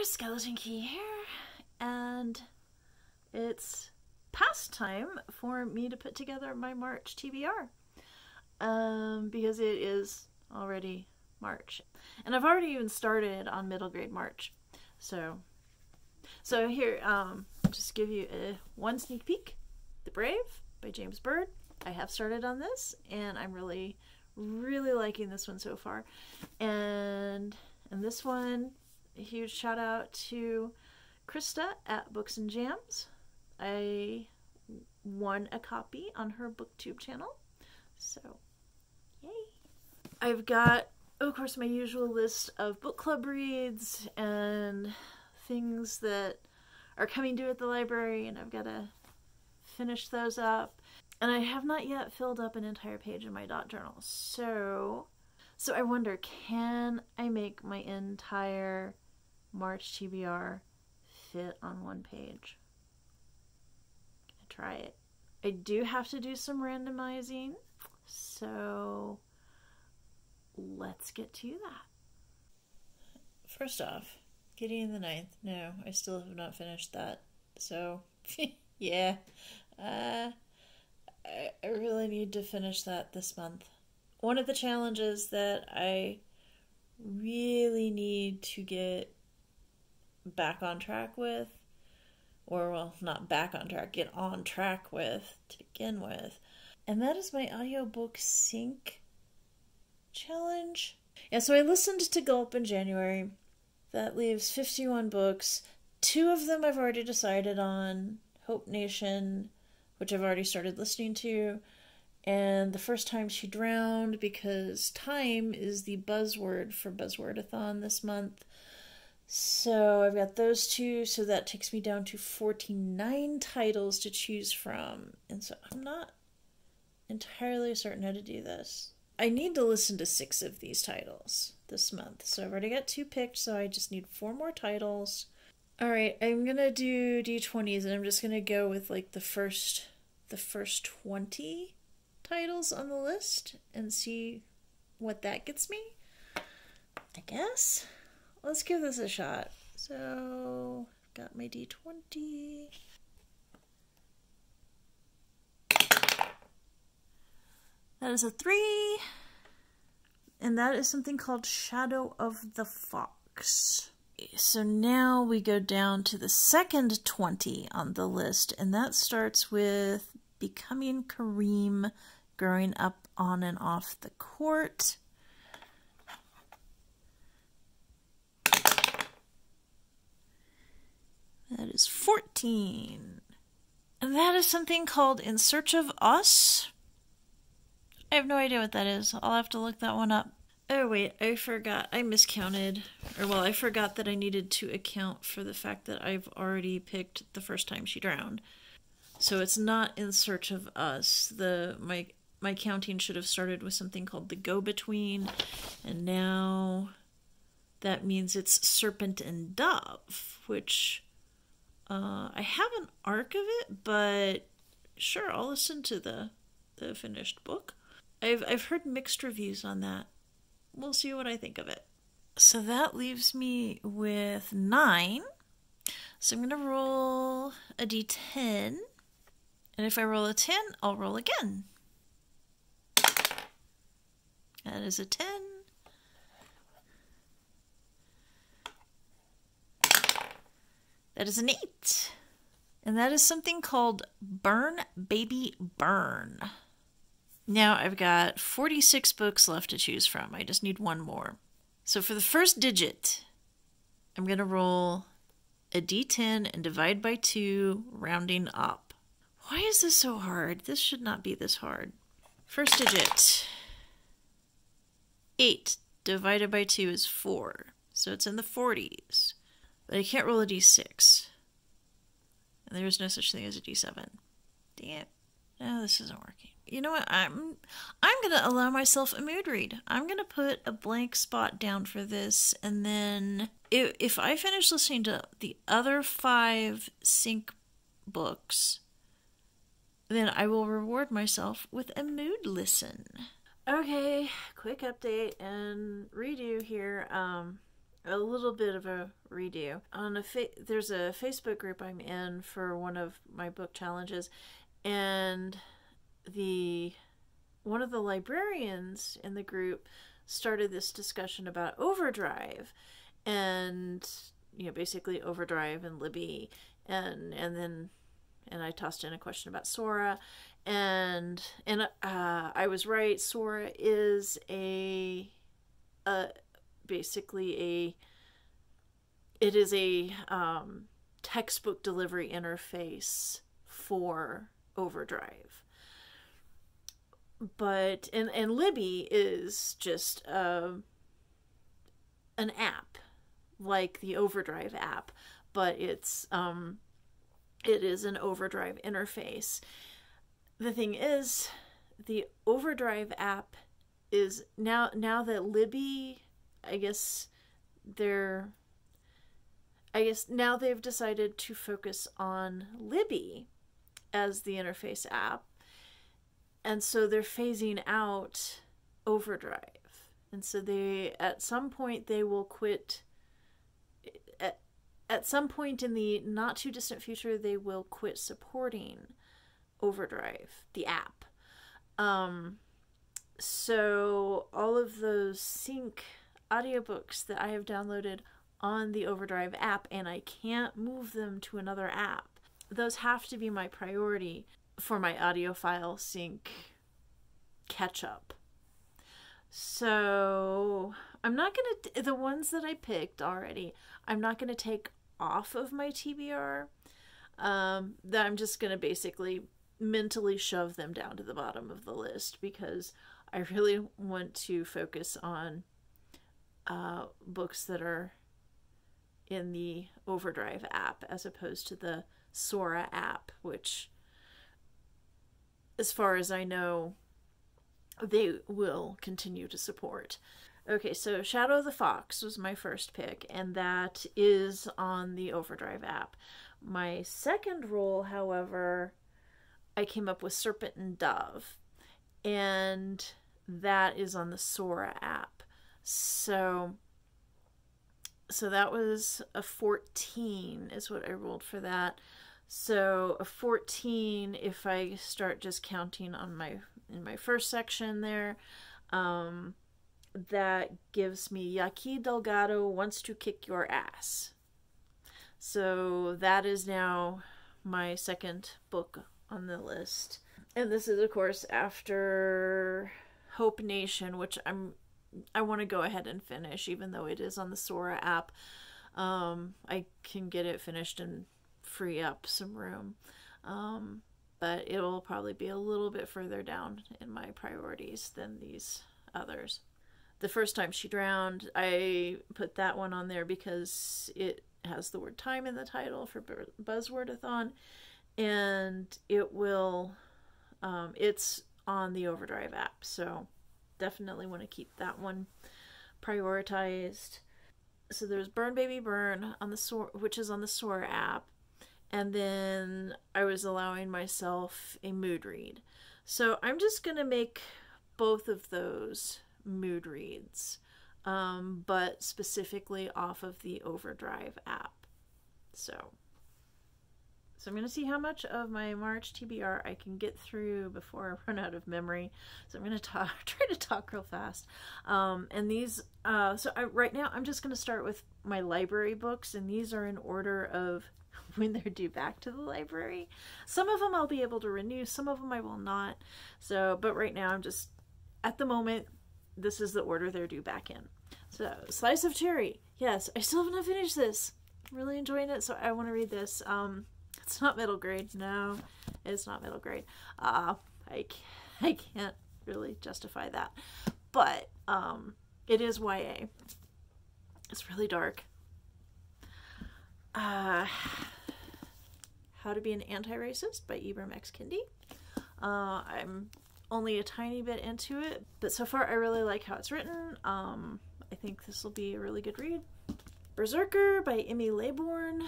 Skeleton Key here, and it's past time for me to put together my March TBR, because it is already March, and I've already even started on middle grade March. So here, just give you one sneak peek. The Brave by James Bird. I have started on this, and I'm really liking this one so far. And this one, a huge shout out to Krista at Books and Jams. I won a copy on her booktube channel, so yay. I've got, of course, my usual list of book club reads and things that are coming due at the library, and I've got to finish those up. And I have not yet filled up an entire page in my dot journal, so I wonder, can I make my entire March TBR fit on one page? I'm gonna try it. I do have to do some randomizing, so let's get to that. First off, Gideon the Ninth. No, I still have not finished that. So, yeah. I really need to finish that this month. One of the challenges that I really need to get back on track with, or, well, not back on track, get on track with to begin with, and that is my audiobook sync challenge. Yeah, so I listened to Gulp in January. That leaves 51 books. 2 of them I've already decided on. Hope Nation, which I've already started listening to, and The First Time She Drowned, because time is the buzzword for Buzzwordathon this month. So I've got those 2, so that takes me down to 49 titles to choose from. And so I'm not entirely certain how to do this. I need to listen to 6 of these titles this month. So I've already got 2 picked, so I just need 4 more titles. Alright, I'm gonna do D20s, and I'm just gonna go with like the first 20 titles on the list and see what that gets me, I guess. Let's give this a shot. So, got my D20. That is a 3. And that is something called Shadow of the Fox. So now we go down to the second 20 on the list, and that starts with Becoming Kareem, Growing Up on and Off the Court. That is 14. And that is something called In Search of Us. I have no idea what that is. I'll have to look that one up. Oh wait, I forgot. I miscounted. Or well, I forgot that I needed to account for the fact that I've already picked The First Time She Drowned. So it's not In Search of Us. My counting should have started with something called The Go-Between, and now that means it's Serpent and Dove, which I have an arc of it, but sure, I'll listen to the finished book. I've heard mixed reviews on that. We'll see what I think of it. So that leaves me with 9. So I'm going to roll a d10. And if I roll a 10, I'll roll again. That is a 10. That is an 8. And that is something called Burn Baby Burn. Now I've got 46 books left to choose from. I just need 1 more. So for the first digit, I'm going to roll a d10 and divide by 2, rounding up. Why is this so hard? This should not be this hard. First digit. 8 divided by 2 is 4. So it's in the 40s. But I can't roll a d6. And there's no such thing as a d7. Damn. No, this isn't working. You know what? I'm going to allow myself a mood read. I'm going to put a blank spot down for this, and then if I finish listening to the other 5 sync books, then I will reward myself with a mood listen. Okay, quick update and redo here. a little bit of a redo. There's a Facebook group I'm in for one of my book challenges, and one of the librarians in the group started this discussion about Overdrive, and basically Overdrive and Libby, and I tossed in a question about Sora, and I was right. Sora is basically it is a textbook delivery interface for Overdrive. But and Libby is just an app like the Overdrive app, but it is an Overdrive interface. The thing is, the Overdrive app is now that Libby, I guess now they've decided to focus on Libby as the interface app, and so they're phasing out Overdrive, and so at some point they will quit. At some point in the not too distant future, they will quit supporting Overdrive, the app. So all of those sync audiobooks that I have downloaded on the Overdrive app, and I can't move them to another app, those have to be my priority for my audiophile sync catch up. So I'm not going to, the ones that I picked already, I'm not going to take off of my TBR. That I'm just going to basically mentally shove them down to the bottom of the list, because I really want to focus on books that are in the Overdrive app as opposed to the Sora app, which, as far as I know, they will continue to support. Okay, so Shadow of the Fox was my first pick, and that is on the Overdrive app. My second role, however, I came up with Serpent and Dove, and that is on the Sora app. So that was a 14 is what I rolled for that. So a 14, if I start just counting on in my first section there, that gives me Yaqui Delgado Wants to Kick Your Ass. So that is now my second book on the list. And this is, of course, after Hope Nation, which I want to go ahead and finish, even though it is on the Sora app. I can get it finished and free up some room. But it will probably be a little bit further down in my priorities than these others. The First Time She Drowned, I put that one on there because it has the word time in the title for Buzzwordathon, and it's on the Overdrive app, so definitely want to keep that one prioritized. So there's Burn Baby Burn on the which is on the Sora app, and then I was allowing myself a mood read. So I'm just going to make both of those mood reads, but specifically off of the Overdrive app. So I'm going to see how much of my March TBR I can get through before I run out of memory. So I'm going to try to talk real fast. And these, right now I'm just going to start with my library books, and these are in order of when they're due back to the library. Some of them I'll be able to renew, some of them I will not. So, but right now I'm just, at the moment, this is the order they're due back in. So, Slice of Cherry. Yes, I still haven't finished this. I'm really enjoying it, so I want to read this. It's not middle grade. No, it's not middle grade. I can't really justify that. But it is YA. It's really dark. How to Be an Anti-Racist by Ibram X. Kendi. I'm only a tiny bit into it, but so far I really like how it's written. I think this will be a really good read. Berserker by Emmy Laybourne.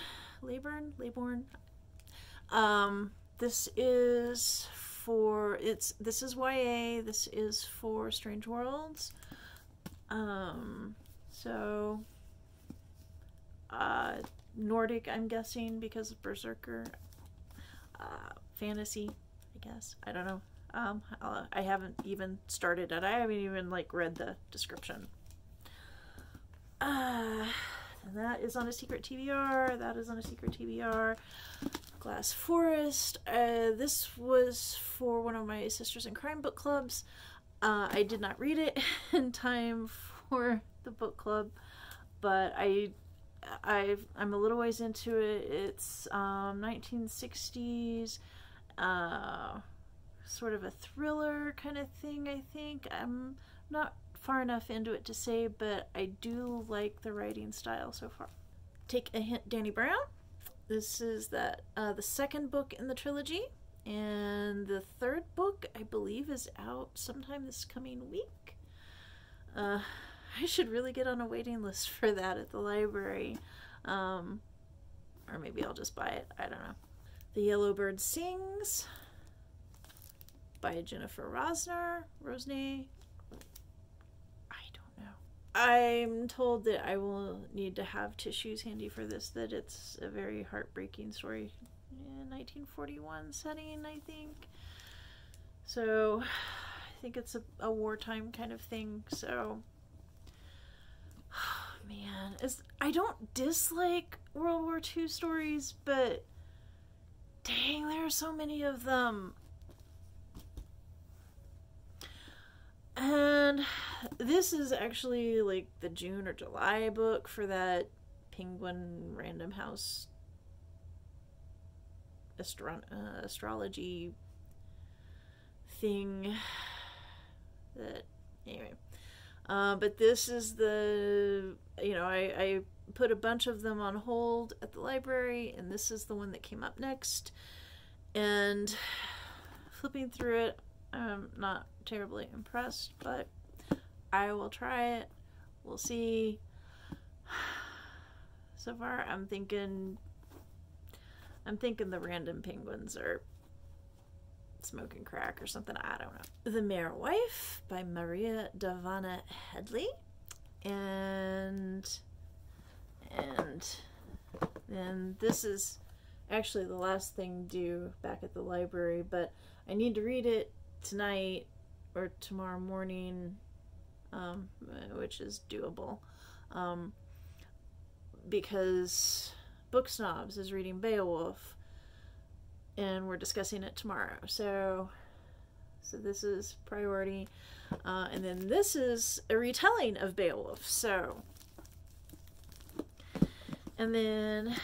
This is YA. This is for Strange Worlds. So Nordic, I'm guessing, because of Berserker. Fantasy, I guess. I don't know. I haven't even started it. I haven't even like read the description. And that is on a secret TBR. That is on a secret TBR. Glass Forest. This was for one of my Sisters in Crime book clubs. I did not read it in time for the book club, but I'm a little ways into it. It's 1960s, sort of a thriller kind of thing, I think. I'm not far enough into it to say, but I do like the writing style so far. Take a hint, Dani Brown. This is the second book in the trilogy, and the third book, I believe, is out sometime this coming week. I should really get on a waiting list for that at the library. Or maybe I'll just buy it. I don't know. The Yellow Bird Sings by Jennifer Rosner. I don't know. I'm told that I will need to have tissues handy for this, that it's a very heartbreaking story. 1941 setting, I think. So I think it's a wartime kind of thing. So, oh, man, I don't dislike World War II stories, but dang, there are so many of them. And this is actually like the June or July book for that Penguin Random House astrology thing. That anyway. But this is the, I put a bunch of them on hold at the library, and this is the one that came up next. And flipping through it, I'm not terribly impressed, but I will try it. We'll see. So far, I'm thinking the random penguins are smoking crack or something. I don't know. The Mere Wife by Maria Davana Headley. And then this is actually the last thing due back at the library, but I need to read it tonight or tomorrow morning, which is doable, because Book Snobs is reading Beowulf, and we're discussing it tomorrow. So this is priority, and then this is a retelling of Beowulf. So, and then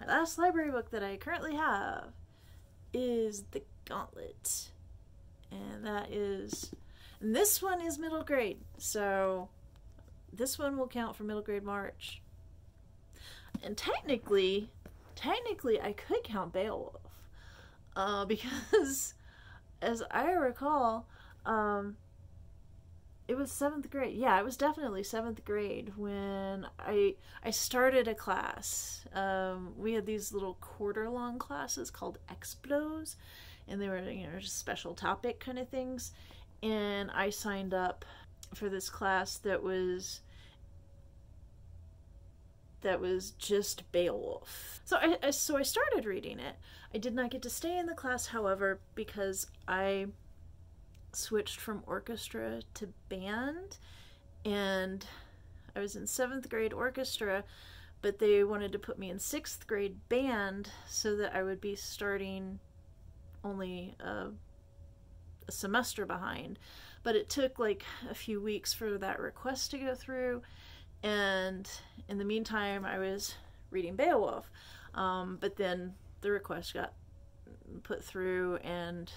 my last library book that I currently have is The Gauntlet. And this one is middle grade, so this one will count for middle grade March. And technically I could count Beowulf, because as I recall, it was 7th grade. Yeah, it was definitely 7th grade when I started a class. We had these little quarter-long classes called Explos, and they were, just special topic kind of things. And I signed up for this class that was just Beowulf. So I started reading it. I did not get to stay in the class, however, because I switched from orchestra to band, and I was in 7th grade orchestra, but they wanted to put me in 6th grade band so that I would be starting only a semester behind. But it took like a few weeks for that request to go through, and in the meantime I was reading Beowulf, but then the request got put through and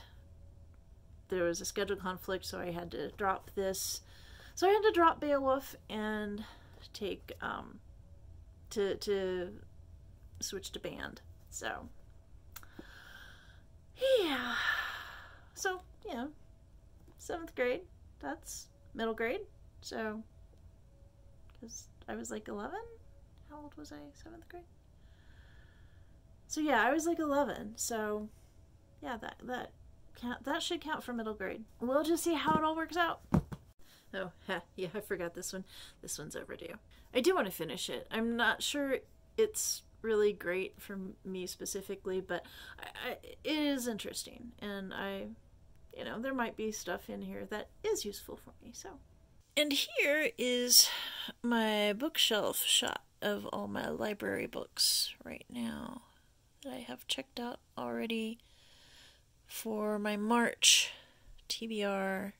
there was a schedule conflict, so I had to drop this. So I had to drop Beowulf and take to switch to band. So yeah, so 7th grade, that's middle grade. So because I was like 11. How old was I? 7th grade. So yeah, I was like 11. So yeah, that should count for middle grade. We'll just see how it all works out. Oh, yeah, I forgot this one. This one's overdue. I do want to finish it. I'm not sure it's really great for me specifically, but it is interesting, and there might be stuff in here that is useful for me. So, and here is my bookshelf shot of all my library books right now that I have checked out already for my March TBR,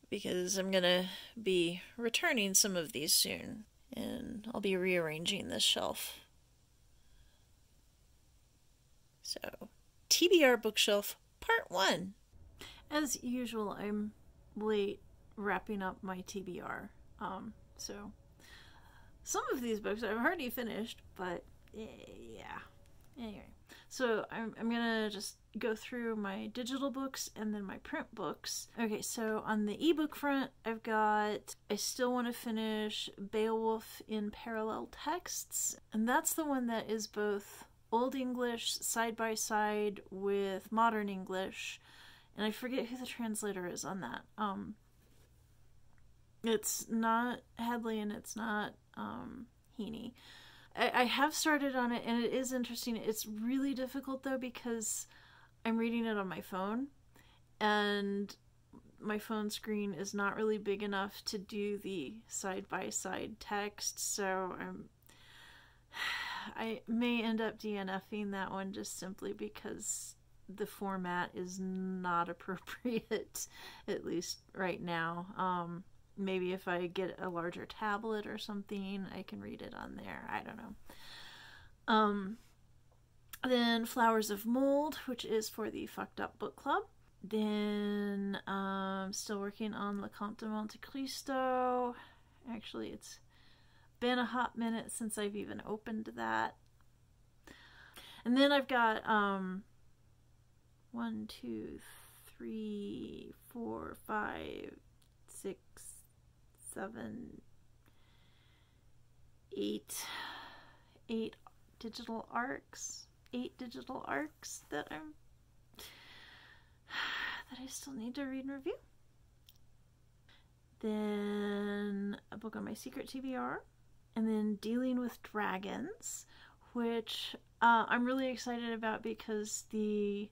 because I'm gonna be returning some of these soon, and I'll be rearranging this shelf. So, TBR bookshelf part 1. As usual, I'm late wrapping up my TBR. So some of these books I've already finished, but yeah. Anyway, so I'm gonna just go through my digital books and then my print books. Okay, so on the ebook front, I still want to finish Beowulf in Parallel Texts, and that's the one that is both Old English side by side with Modern English, and I forget who the translator is on that. It's not Hadley and it's not Heaney. I have started on it, and it is interesting. It's really difficult, though, because I'm reading it on my phone, and my phone screen is not really big enough to do the side-by-side text, so I may end up DNFing that one just simply because the format is not appropriate, at least right now. Maybe if I get a larger tablet or something, I can read it on there. I don't know. Then Flowers of Mold, which is for the Fucked Up Book Club. Then still working on Le Comte de Monte Cristo. Actually, it's been a hot minute since I've even opened that. And then I've got 1, 2, 3, 4, 5, 6, 7, 8 digital arcs. 8 digital arcs that I still need to read and review. Then a book on my secret TBR, and then Dealing with Dragons, which I'm really excited about because the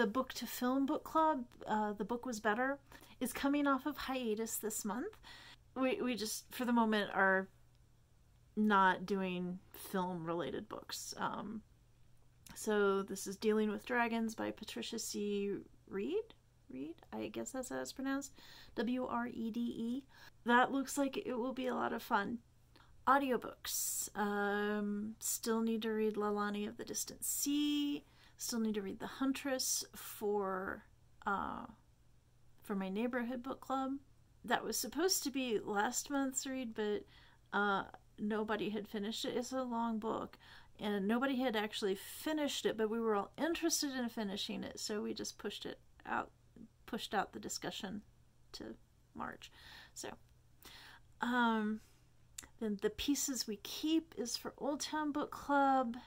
book to film book club, The Book Was Better, is coming off of hiatus this month. We just, for the moment, are not doing film related books. So this is Dealing with Dragons by Patricia C. Reed, I guess that's how it's pronounced. Wrede. That looks like it will be a lot of fun. Audiobooks. Still need to read Lalani of the Distant Sea. Still need to read The Huntress for my neighborhood book club. That was supposed to be last month's read, but nobody had finished it. It's a long book, and nobody had actually finished it, but we were all interested in finishing it, so we just pushed out the discussion to March. So, then The Pieces We Keep is for Old Town Book Club,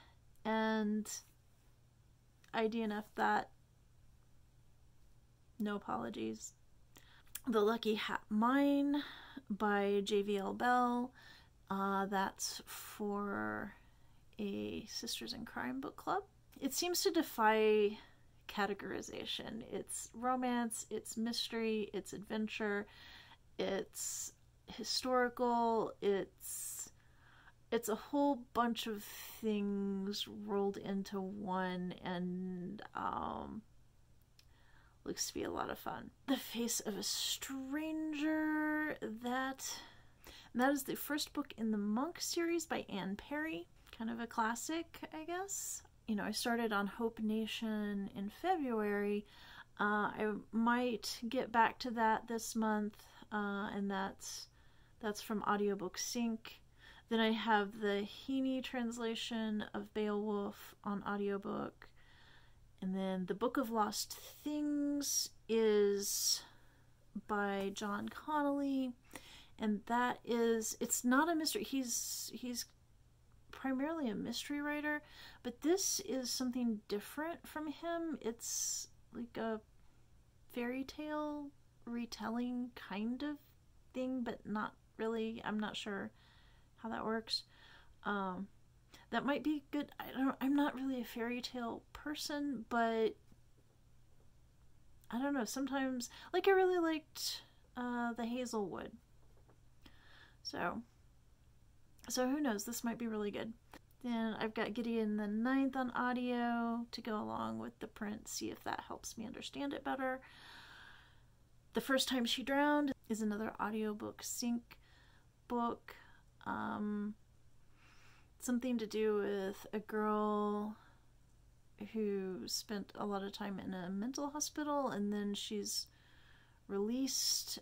and I DNF'd that. No apologies. The Lucky Hat Mine by JVL Bell. That's for a Sisters in Crime book club. It seems to defy categorization. It's romance, it's mystery, it's adventure, it's historical, it's a whole bunch of things rolled into one, and looks to be a lot of fun. The Face of a Stranger, that is the first book in the Monk series by Anne Perry. Kind of a classic, I guess. I started on Hope Nation in February. I might get back to that this month, and that's from Audiobook Sync. Then I have the Heaney translation of Beowulf on audiobook. And then The Book of Lost Things is by John Connolly. And it's not a mystery. He's primarily a mystery writer, but this is something different from him. It's like a fairy tale retelling kind of thing, but not really. I'm not sure how that works. That might be good. I'm not really a fairy tale person, but I don't know. Sometimes, like, I really liked the Hazelwood. So who knows? This might be really good. Then I've got Gideon the Ninth on audio to go along with the print, see if that helps me understand it better. The First Time She Drowned is another audiobook sync book. Something to do with a girl who spent a lot of time in a mental hospital, and then she's released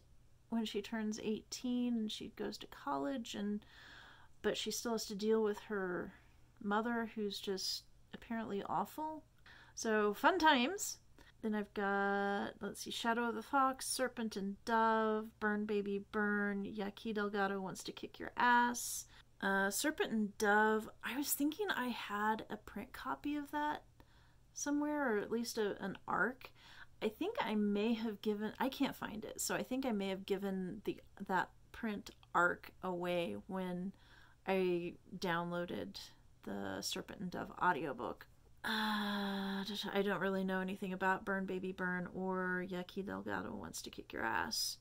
when she turns 18 and she goes to college, but she still has to deal with her mother, who's just apparently awful. So fun times. Then I've got, let's see, Shadow of the Fox, Serpent and Dove, Burn Baby Burn, Yaqui Delgado Wants to Kick Your Ass. Serpent and Dove, I was thinking I had a print copy of that somewhere, or at least an ARC. I think I may have given, I can't find it, so I think I may have given that print ARC away when I downloaded the Serpent and Dove audiobook. I don't really know anything about Burn Baby Burn or Yaqui Delgado Wants to Kick Your Ass,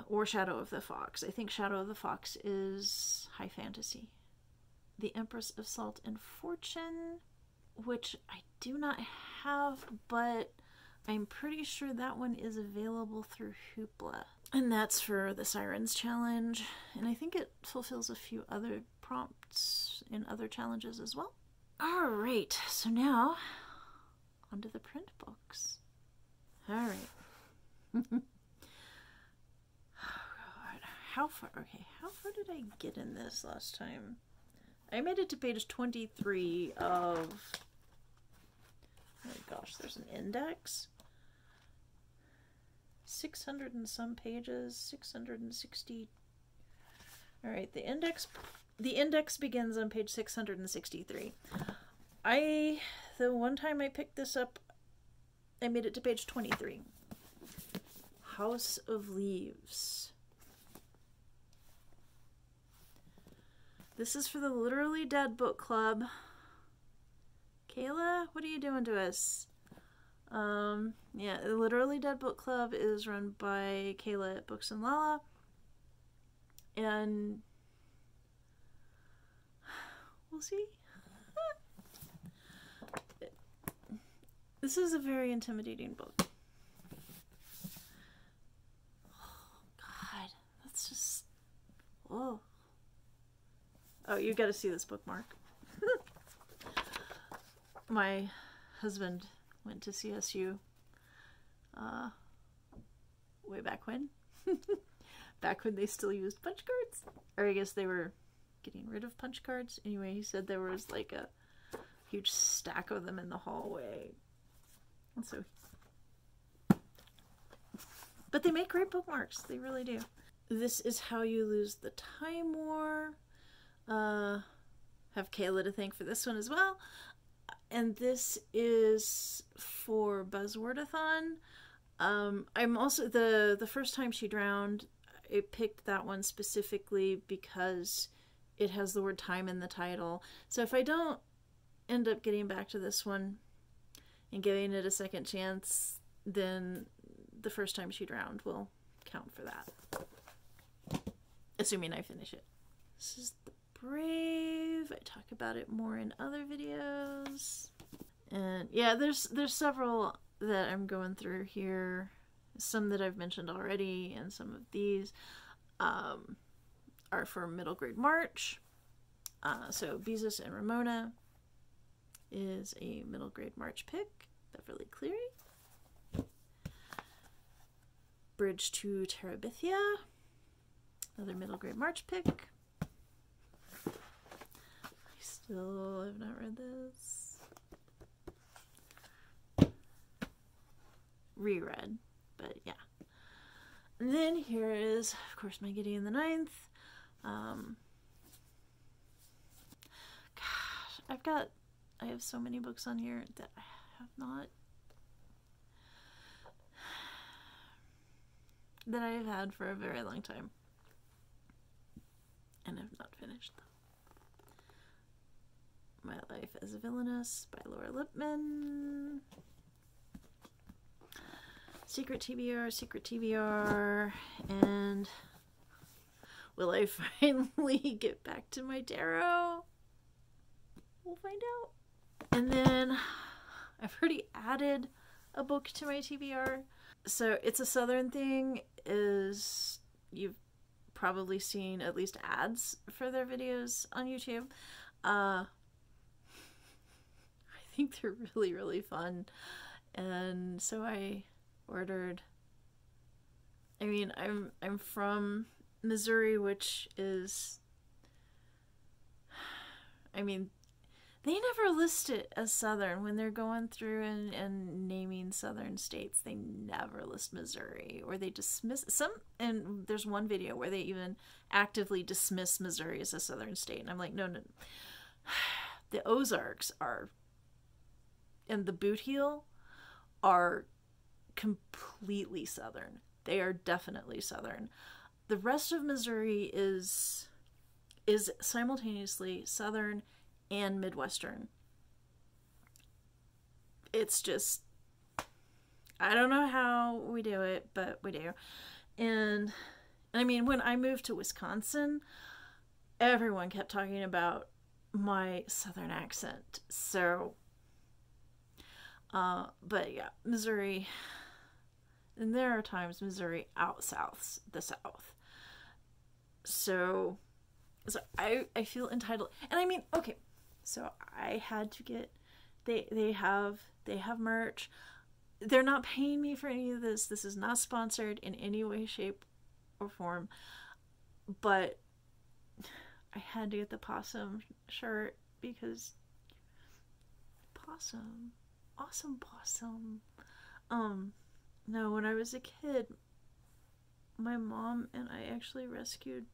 or Shadow of the Fox. I think Shadow of the Fox is high fantasy. The Empress of Salt and Fortune, which I do not have, but I'm pretty sure that one is available through Hoopla. And that's for the Sirens Challenge. And I think it fulfills a few other prompts in other challenges as well. Alright, so now onto the print books. Alright. Oh God. How far did I get in this last time? I made it to page 23 of... Oh gosh, there's an index. 600 and some pages, 660. Alright, the index begins on page 663. The one time I picked this up, I made it to page 23. House of Leaves. This is for the Literally Dead book club. Kayla, what are you doing to us? Yeah, the Literally Dead book club is run by Kayla at Books and Lala. And we'll see. This is a very intimidating book. Oh, God. That's just... Whoa. Oh, you gotta see this bookmark. My husband went to CSU way back when. Back when they still used punch cards. Or I guess they were getting rid of punch cards. Anyway, he said there was like a huge stack of them in the hallway. And so, but they make great bookmarks. They really do. This is How You Lose the Time War. Have Kayla to thank for this one as well. And this is for Buzzwordathon. I'm also, the First Time She Drowned, I picked that one specifically because it has the word time in the title. So if I don't end up getting back to this one and giving it a second chance, then the First Time She Drowned will count for that. Assuming I finish it. This is The Brave. I talk about it more in other videos. And yeah, there's several that I'm going through here. Some that I've mentioned already, and some of these are for middle grade March. So Beezus and Ramona is a middle grade March pick. Beverly Cleary. Bridge to Terabithia, another middle grade March pick. I still have not read this. Reread, but yeah. And then here is, of course, my Gideon the Ninth. Gosh, I have so many books on here that I have not, that I have had for a very long time. not finished though. My Life as a Villainess by Laura Lippman. Secret TBR, and will I finally get back to my tarot? We'll find out. And then I've already added a book to my TBR. So It's a Southern Thing is, you've probably seen at least ads for their videos on YouTube. I think they're really, really fun. And so I ordered, I mean, I'm from Missouri, which is, I mean, they never list it as Southern when they're going through and naming Southern states. They never list Missouri, or they dismiss some. And there's one video where they even actively dismiss Missouri as a Southern state. And I'm like, no. The Ozarks are, and the Boot Heel are completely Southern. They are definitely Southern. The rest of Missouri is simultaneously Southern and Midwestern. It's just, I don't know how we do it, but we do. And I mean, when I moved to Wisconsin, everyone kept talking about my Southern accent. So, but yeah, Missouri, and there are times Missouri out-souths the South. So I feel entitled. And I mean, okay, so I had to get, they have merch. They're not paying me for any of this. This is not sponsored in any way, shape, or form. But I had to get the possum shirt because possum. Awesome possum. No, when I was a kid, my mom and I actually rescued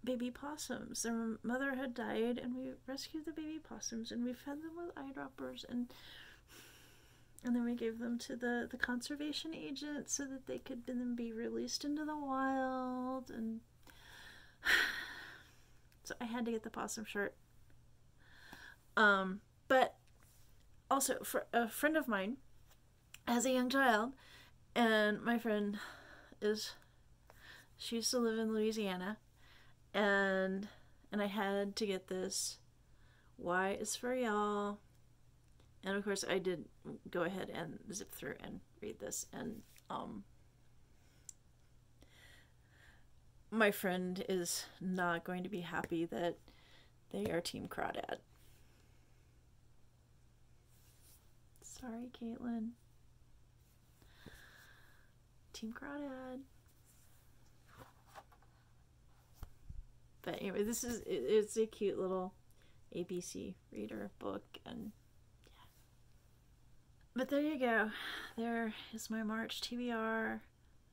baby possums. Their mother had died, and we rescued the baby possums, and we fed them with eyedroppers, and then we gave them to the conservation agent so that they could then be released into the wild. And so I had to get the possum shirt. But also, for a friend of mine has a young child, and my friend she used to live in Louisiana, and I had to get this. Y is for y'all. And of course I did go ahead and zip through and read this, and my friend is not going to be happy that they are Team Crawdad. Sorry, Caitlin. Team Crawdad. But anyway, it's a cute little ABC reader book, and yeah. But there you go. There is my March TBR.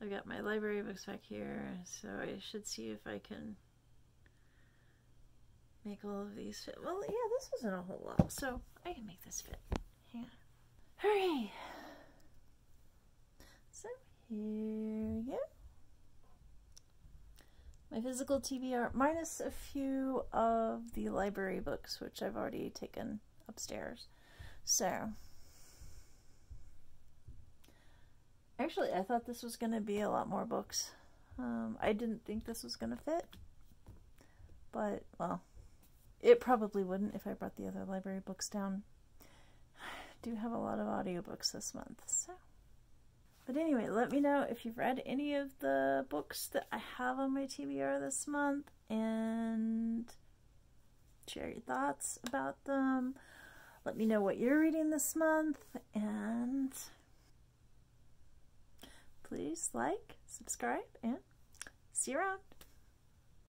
I've got my library books back here, so I should see if I can make all of these fit. Well, yeah, this wasn't a whole lot, so I can make this fit. Hang on. Hooray! So here we go. My physical TBR, minus a few of the library books, which I've already taken upstairs. So, actually, I thought this was going to be a lot more books. I didn't think this was going to fit. But, well, it probably wouldn't if I brought the other library books down. I do have a lot of audiobooks this month, so. But anyway, let me know if you've read any of the books that I have on my TBR this month, and share your thoughts about them. Let me know what you're reading this month, and please like, subscribe, and see you around.